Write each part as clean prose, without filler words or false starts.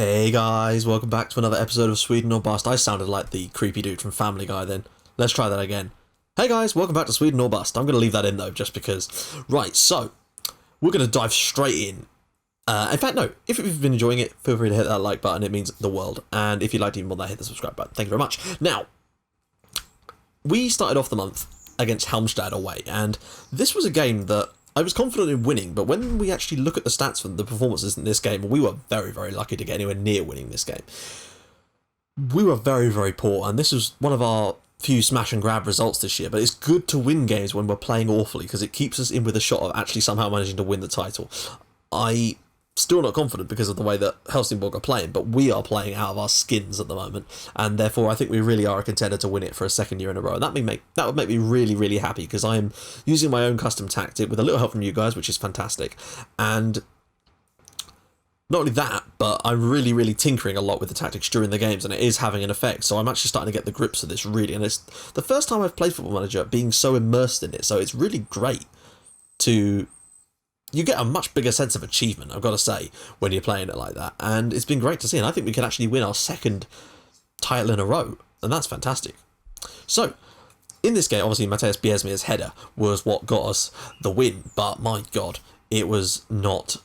Hey guys, welcome back to another episode of Sweden or Bust. I sounded like the creepy dude from Family Guy then. Let's try that again. Hey guys, welcome back to Sweden or Bust. I'm going to leave that in though, just because. Right, so, we're going to dive straight in. In fact, no, if you've been enjoying it, feel free to hit that like button, it means the world. And if you'd like to even more than that, hit the subscribe button. Thank you very much. Now, we started off the month against Halmstad away, and this was a game that I was confident in winning, but when we actually look at the stats for the performances in this game, we were very, very lucky to get anywhere near winning this game. We were very, very poor, and this was one of our few smash and grab results this year, but it's good to win games when we're playing awfully, because it keeps us in with a shot of actually somehow managing to win the title. Still not confident because of the way that Helsingborg are playing, but we are playing out of our skins at the moment, and therefore I think we really are a contender to win it for a second year in a row, and that would make me really, really happy, because I am using my own custom tactic with a little help from you guys, which is fantastic. And not only that, but I'm really, really tinkering a lot with the tactics during the games, and it is having an effect, so I'm actually starting to get the grips of this, really, and it's the first time I've played Football Manager being so immersed in it, so it's really great to... You get a much bigger sense of achievement, I've got to say, when you're playing it like that. And it's been great to see, and I think we can actually win our second title in a row, and that's fantastic. So, in this game, obviously, Mateus Biesmia's header was what got us the win, but my God, it was not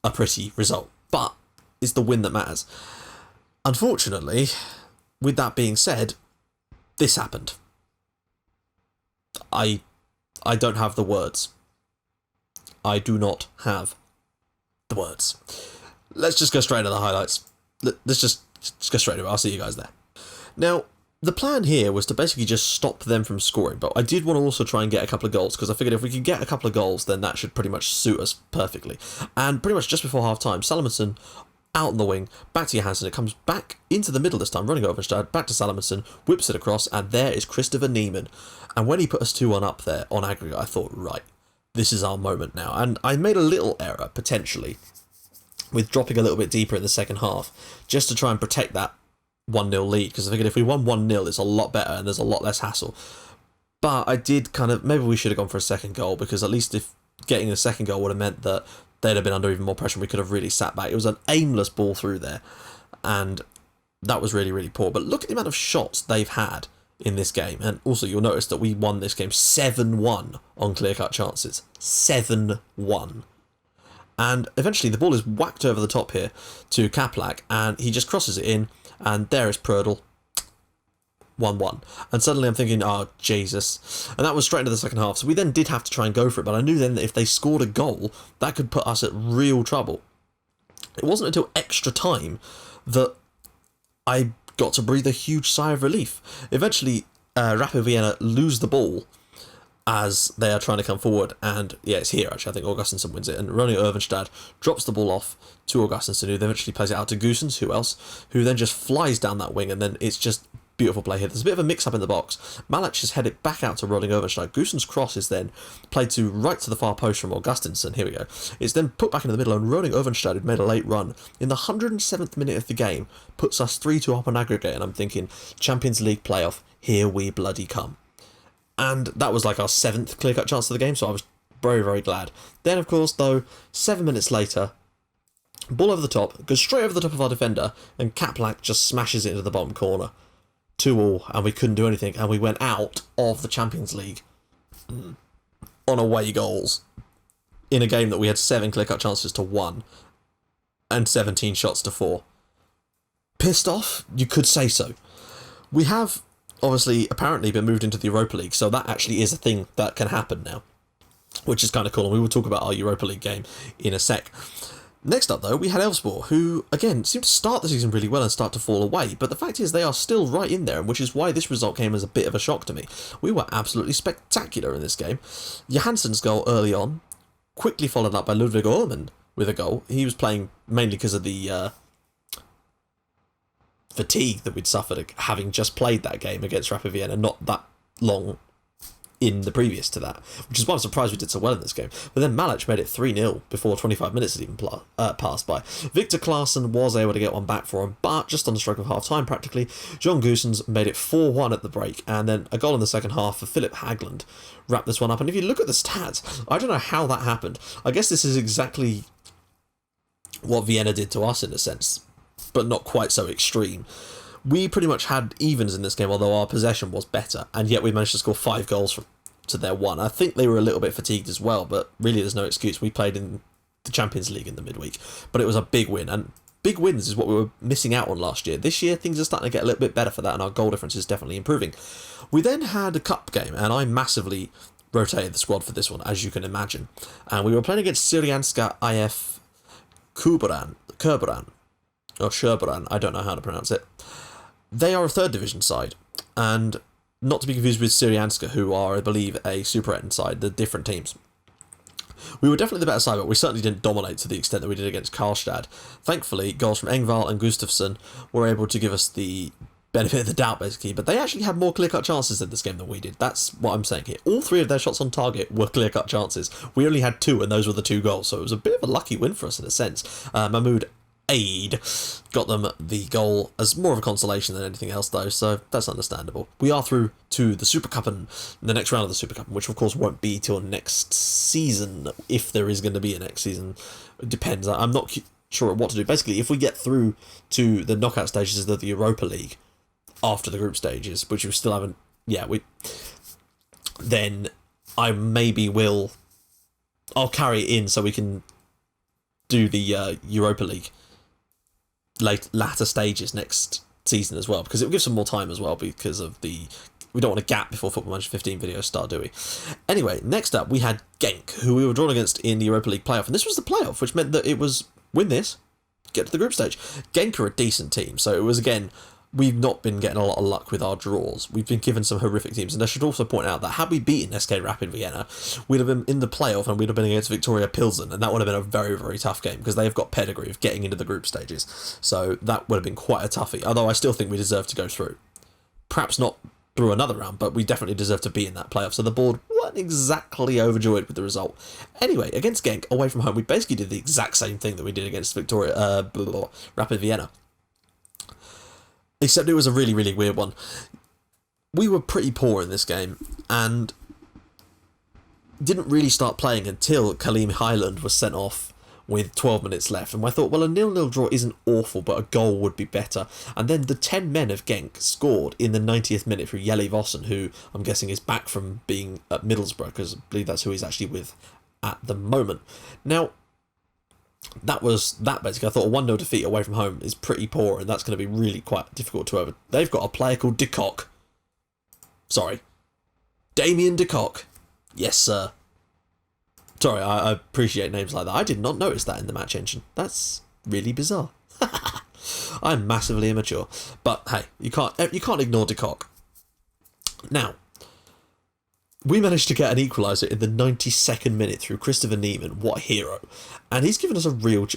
a pretty result. But it's the win that matters. Unfortunately, with that being said, this happened. I don't have the words. I do not have the words. Let's just go straight into the highlights. Let's just go straight to it. I'll see you guys there. Now, the plan here was to basically just stop them from scoring, but I did want to also try and get a couple of goals, because I figured if we could get a couple of goals, then that should pretty much suit us perfectly. And pretty much just before half-time, Salomonsson out on the wing, back to Johansson. It comes back into the middle this time, running over Stad, back to Salomonsson, whips it across, and there is Christopher Niemann. And when he put us 2-1 up there on aggregate, I thought, right, this is our moment now. And I made a little error, potentially, with dropping a little bit deeper in the second half, just to try and protect that 1-0 lead, because I figured if we won 1-0, it's a lot better and there's a lot less hassle. But I did kind of, maybe we should have gone for a second goal, because at least if getting a second goal would have meant that they'd have been under even more pressure and we could have really sat back. It was an aimless ball through there, and that was really, really poor. But look at the amount of shots they've had in this game, and also you'll notice that we won this game 7-1 on clear-cut chances. 7-1. And eventually the ball is whacked over the top here to Kaplak, and he just crosses it in, and there is Prödl. 1-1. And suddenly I'm thinking, oh, Jesus. And that was straight into the second half, so we then did have to try and go for it, but I knew then that if they scored a goal, that could put us at real trouble. It wasn't until extra time that I got to breathe a huge sigh of relief. Eventually, Rapid Vienna lose the ball as they are trying to come forward, and yeah, it's here actually. I think Augustinsson wins it, and Ronny Övenstad drops the ball off to Augustinsson, who then eventually plays it out to Goossens, who then just flies down that wing, and then it's just beautiful play here. There's a bit of a mix-up in the box. Malach has headed it back out to Ronny Övenstad. Goossens' cross is then played to right to the far post from Augustinsson. Here we go. It's then put back into the middle, and Ronny Övenstad, who'd made a late run, in the 107th minute of the game, puts us 3-2 up on aggregate, and I'm thinking, Champions League playoff, here we bloody come. And that was like our 7th clear-cut chance of the game, so I was very, very glad. Then, of course, though, 7 minutes later, ball over the top, goes straight over the top of our defender, and Kaplak just smashes it into the bottom corner. 2-2, and we couldn't do anything, and we went out of the Champions League on away goals in a game that we had 7 clear-cut chances to 1 and 17 shots to 4. Pissed off? You could say so. We have obviously apparently been moved into the Europa League, so that actually is a thing that can happen now, which is kind of cool, and we will talk about our Europa League game in a sec. Next up, though, we had Elfsborg, who, again, seemed to start the season really well and start to fall away, but the fact is they are still right in there, which is why this result came as a bit of a shock to me. We were absolutely spectacular in this game. Johansson's goal early on, quickly followed up by Ludwig Orman with a goal. He was playing mainly because of the fatigue that we'd suffered having just played that game against Rapid Vienna not that long in the previous to that, which is why I'm surprised we did so well in this game. But then Malach made it 3-0 before 25 minutes had even passed by. Victor Claesson was able to get one back for him, but just on the stroke of half-time practically, John Goossens made it 4-1 at the break, and then a goal in the second half for Philip Hagland wrapped this one up. And if you look at the stats, I don't know how that happened. I guess this is exactly what Vienna did to us in a sense. but not quite so extreme. We pretty much had evens in this game, although our possession was better, and yet we managed to score 5 goals to their 1. I think they were a little bit fatigued as well, but really there's no excuse. We played in the Champions League in the midweek, but it was a big win, and big wins is what we were missing out on last year. This year, things are starting to get a little bit better for that, and our goal difference is definitely improving. We then had a cup game, and I massively rotated the squad for this one, as you can imagine. And we were playing against Syrianska IF Kerburan, or Sherburan, I don't know how to pronounce it. They are a 3rd division side, and not to be confused with Syrianska, who are, I believe, a Super Ettan side. They're different teams. We were definitely the better side, but we certainly didn't dominate to the extent that we did against Karlstad. Thankfully, goals from Engvall and Gustafsson were able to give us the benefit of the doubt, basically, but they actually had more clear-cut chances in this game than we did. That's what I'm saying here. All 3 of their shots on target were clear-cut chances. We only had 2, and those were the 2 goals, so it was a bit of a lucky win for us in a sense. Mahmoud Aid got them the goal as more of a consolation than anything else, though, so that's understandable. We are through to the Super Cup and the next round of the Super Cup, which of course won't be till next season, if there is going to be a next season. It depends. I'm not sure what to do. Basically, if we get through to the knockout stages of the Europa League after the group stages, which we still haven't, then I maybe I'll carry it in so we can do the Europa League latter stages next season as well, because it will give some more time as well, because of we don't want a gap before Football Manager 15 videos start, do we? Anyway, next up we had Genk, who we were drawn against in the Europa League playoff, and this was the playoff, which meant that it was win this, get to the group stage. Genk are a decent team, so it was, again, we've not been getting a lot of luck with our draws. We've been given some horrific teams, and I should also point out that had we beaten SK Rapid Vienna, we'd have been in the playoff and we'd have been against Victoria Pilsen, and that would have been a very, very tough game, because they've got pedigree of getting into the group stages. So that would have been quite a toughie, although I still think we deserve to go through. Perhaps not through another round, but we definitely deserve to be in that playoff, so the board weren't exactly overjoyed with the result. Anyway, against Genk, away from home, we basically did the exact same thing that we did against Rapid Vienna. Except it was a really, really weird one. We were pretty poor in this game, and didn't really start playing until Kaleem Highland was sent off with 12 minutes left. And I thought, well, a 0-0 draw isn't awful, but a goal would be better. And then the 10 men of Genk scored in the 90th minute through Jelle Vossen, who I'm guessing is back from being at Middlesbrough, because I believe that's who he's actually with at the moment. Now, that was that, basically. I thought a 1-0 defeat away from home is pretty poor, and that's going to be really quite difficult to over. They've got a player called De Kock. Sorry. Damien De Kock. Yes, sir. Sorry, I appreciate names like that. I did not notice that in the match engine. That's really bizarre. I'm massively immature. But hey, you can't ignore De Kock. Now, we managed to get an equaliser in the 92nd minute through Christopher Neiman. What a hero. And he's given us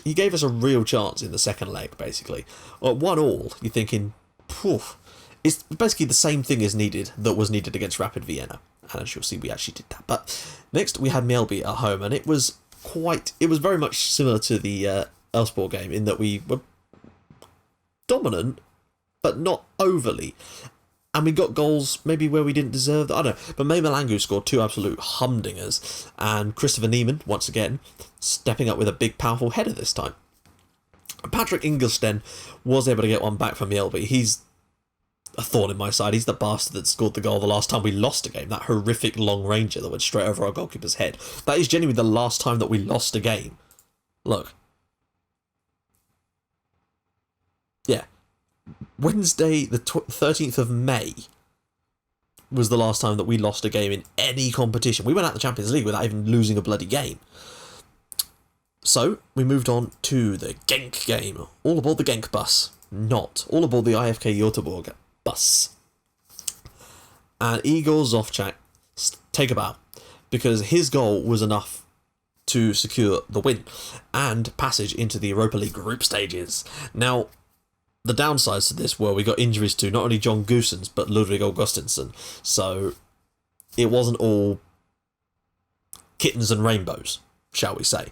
he gave us a real chance in the second leg, basically. At 1-1, you're thinking, poof. It's basically the same thing that was needed against Rapid Vienna. And as you'll see, we actually did that. But next, we had Mjällby at home, and it was very much similar to the Elfsborg game, in that we were dominant, but not overly. And we got goals maybe where we didn't deserve them. I don't know. But May Malangu scored 2 absolute humdingers. And Christopher Neiman, once again, stepping up with a big, powerful header this time. Patrick Ingelsten was able to get one back from Mjällby. He's a thorn in my side. He's the bastard that scored the goal the last time we lost a game. That horrific long ranger that went straight over our goalkeeper's head. That is genuinely the last time that we lost a game. Look. Yeah. Wednesday, the 13th of May, was the last time that we lost a game in any competition. We went out the Champions League without even losing a bloody game. So, we moved on to the Genk game. All aboard the Genk bus. Not. All aboard the IFK Goteborg bus. And Igor Zofchak, take a bow, because his goal was enough to secure the win and passage into the Europa League group stages. Now, the downsides to this were we got injuries to not only John Goosens, but Ludwig Augustinsson. So it wasn't all kittens and rainbows, shall we say.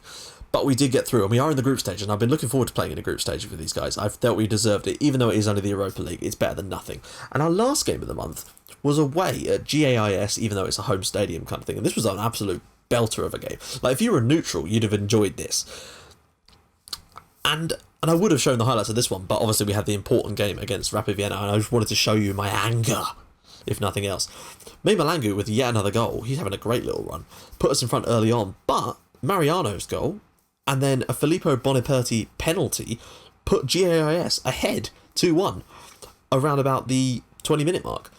But we did get through, and we are in the group stage, and I've been looking forward to playing in a group stage with these guys. I felt we deserved it, even though it is only the Europa League. It's better than nothing. And our last game of the month was away at GAIS, even though it's a home stadium kind of thing. And this was an absolute belter of a game. Like, if you were neutral, you'd have enjoyed this. And And I would have shown the highlights of this one, but obviously we had the important game against Rapid Vienna, and I just wanted to show you my anger, if nothing else. Malangu with yet another goal. He's having a great little run. Put us in front early on, but Mariano's goal, and then a Filippo Boniperti penalty, put GAIS ahead 2-1 around about the 20-minute mark.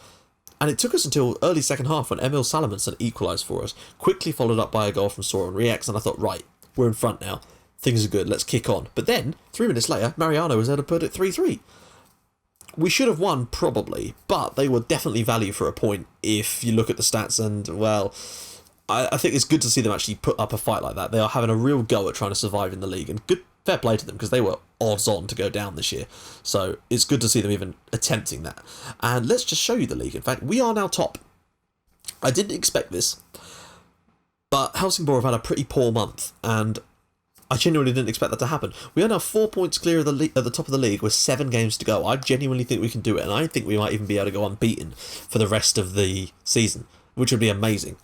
And it took us until early second half when Emil Salomonsson equalised for us, quickly followed up by a goal from Soren Riex, and I thought, right, we're in front now. Things are good, let's kick on. But then, 3 minutes later, Mariano was able to put it 3-3. We should have won, probably, but they were definitely value for a point if you look at the stats, and, well, I think it's good to see them actually put up a fight like that. They are having a real go at trying to survive in the league, and good fair play to them, because they were odds on to go down this year. So it's good to see them even attempting that. And let's just show you the league. In fact, we are now top. I didn't expect this, but Helsingborg have had a pretty poor month, and I genuinely didn't expect that to happen. We are now 4 points clear of the at the top of the league with 7 games to go. I genuinely think we can do it, and I think we might even be able to go unbeaten for the rest of the season, which would be amazing,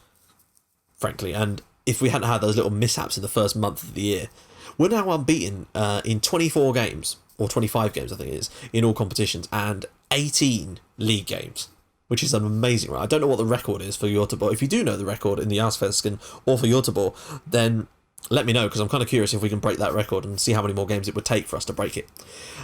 frankly. And if we hadn't had those little mishaps in the first month of the year, we're now unbeaten in 24 games, or 25 games I think it is, in all competitions, and 18 league games, which is amazing, right? I don't know what the record is for Göteborg. If you do know the record in the Allsvenskan or for Göteborg, then let me know, because I'm kind of curious if we can break that record and see how many more games it would take for us to break it.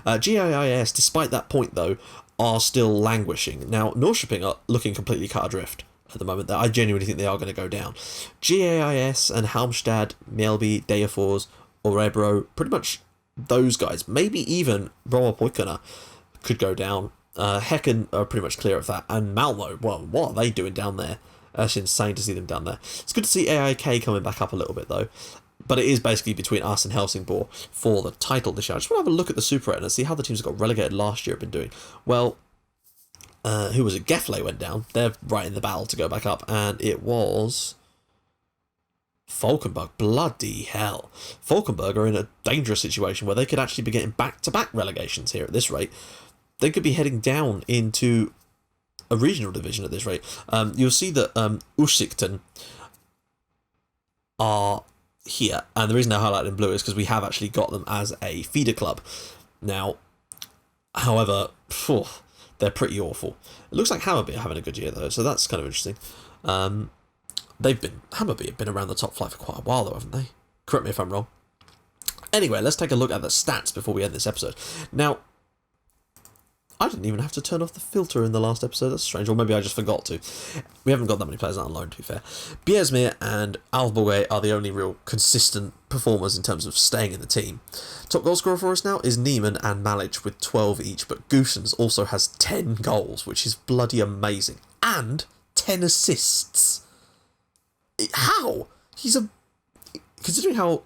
GAIS, despite that point though, are still languishing. Now, Norrköping are looking completely cut adrift at the moment. I genuinely think they are going to go down. GAIS and Halmstad, Mjällby, Degerfors, Örebro, pretty much those guys, maybe even Brommapojkarna could go down. Häcken are pretty much clear of that, and Malmo, well, what are they doing down there? It's insane to see them down there. It's good to see AIK coming back up a little bit though, but it is basically between us and Helsingborg for the title this year. I just want to have a look at the Super 8 and see how the teams that got relegated last year have been doing. Well, who was it? Gefle went down. They're right in the battle to go back up, and it was Falkenberg. Bloody hell. Falkenberg are in a dangerous situation where they could actually be getting back-to-back relegations here at this rate. They could be heading down into a regional division at this rate. You'll see that Usikten are here, and the reason I highlighted in blue is because we have actually got them as a feeder club. Now, however, they're pretty awful. It looks like Hammarby are having a good year though, so that's kind of interesting. Hammarby have been around the top flight for quite a while though, haven't they? Correct me if I'm wrong. Anyway, let's take a look at the stats before we end this episode. Now, I didn't even have to turn off the filter in the last episode. That's strange, or maybe I just forgot to. We haven't got that many players out on loan, to be fair. Biersmir and Alvborg are the only real consistent performers in terms of staying in the team. Top goal scorer for us now is Niemann and Malic with 12 each, but Goossens also has 10 goals, which is bloody amazing. And 10 assists. How? Considering how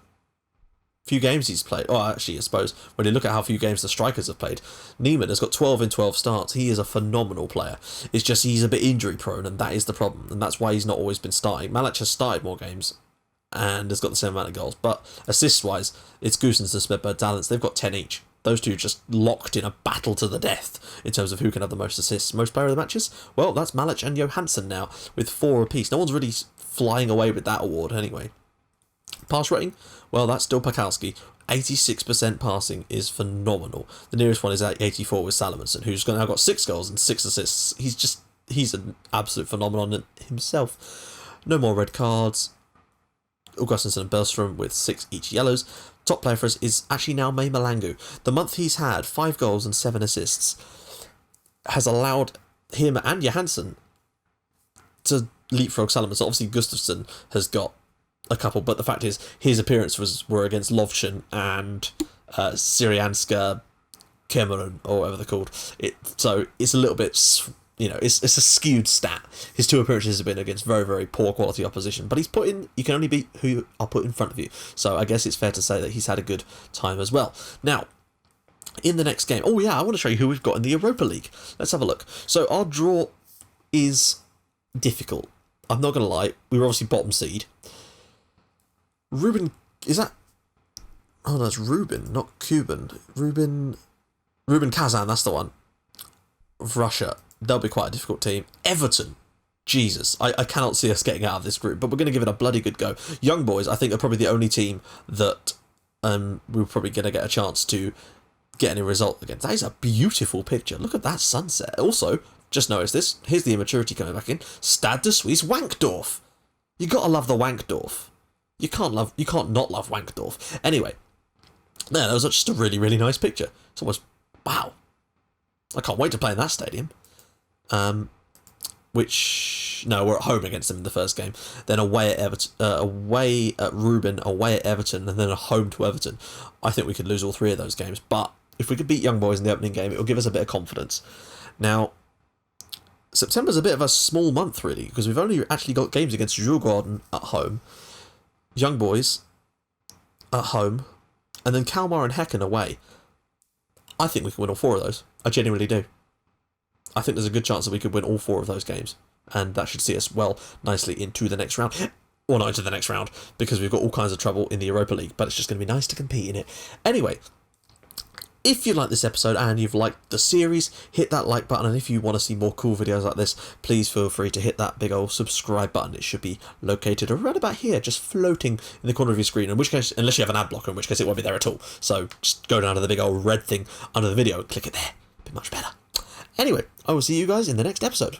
few games he's played. Oh, actually, I suppose when you look at how few games the strikers have played, Niemann has got 12 in 12 starts. He is a phenomenal player. It's just he's a bit injury prone, and that is the problem, and that's why he's not always been starting. Malic has started more games and has got the same amount of goals, but assists wise, it's Goossens and Smedberg Talents. They've got 10 each. Those two just locked in a battle to the death in terms of who can have the most assists. Most player of the matches? Well, that's Malic and Johansson now with 4 apiece. No one's really flying away with that award anyway. Pass rating? Well, that's still Pakowski. 86% passing is phenomenal. The nearest one is at 84 with Salomonsson, who's now got 6 goals and 6 assists. He's an absolute phenomenon himself. No more red cards. Augustinson and Bergstrom with 6 each yellows. Top player for us is actually now Malangu. The month he's had 5 goals and 7 assists has allowed him and Johansson to leapfrog Salomonsson. Obviously, Gustafsson has got a couple, but the fact is his appearances were against Lovchen and Syrianska Cameron, or whatever they're called. So it's a little bit, it's a skewed stat. His 2 appearances have been against very, very poor quality opposition, but you can only beat who are put in front of you. So I guess it's fair to say that he's had a good time as well. Now, in the next game, I want to show you who we've got in the Europa League. Let's have a look. So our draw is difficult. I'm not going to lie. We were obviously bottom seed. Ruben, is that? Oh, no, it's Ruben, not Cuban. Ruben Kazan, that's the one. Of Russia. They'll be quite a difficult team. Everton. Jesus. I cannot see us getting out of this group, but we're going to give it a bloody good go. Young Boys, I think, are probably the only team that we're probably going to get a chance to get any result against. That is a beautiful picture. Look at that sunset. Also, just notice this. Here's the immaturity coming back in. Stade de Suisse Wankdorf. You gotta love the Wankdorf. You can't not love Wankdorf. Anyway, yeah, that was just a really, really nice picture. It's almost, wow. I can't wait to play in that stadium. No, we're at home against them in the first game. Then away at Everton, away at Reuben, away at Everton, and then a home to Everton. I think we could lose all three of those games. But if we could beat Young Boys in the opening game, it will give us a bit of confidence. Now, September's a bit of a small month, really, because we've only actually got games against Djurgården at home, Young Boys at home, and then Kalmar and Häcken away. I think we can win all four of those. I genuinely do. I think there's a good chance that we could win all four of those games, and that should see us well nicely into the next round. Well, not into the next round, because we've got all kinds of trouble in the Europa League, but it's just going to be nice to compete in it. Anyway, if you like this episode and you've liked the series, hit that like button, and if you want to see more cool videos like this, please feel free to hit that big old subscribe button. It should be located right about here, just floating in the corner of your screen, in which case, unless you have an ad blocker, in which case it won't be there at all. So just go down to the big old red thing under the video and click it there. It'd be much better. Anyway, I will see you guys in the next episode.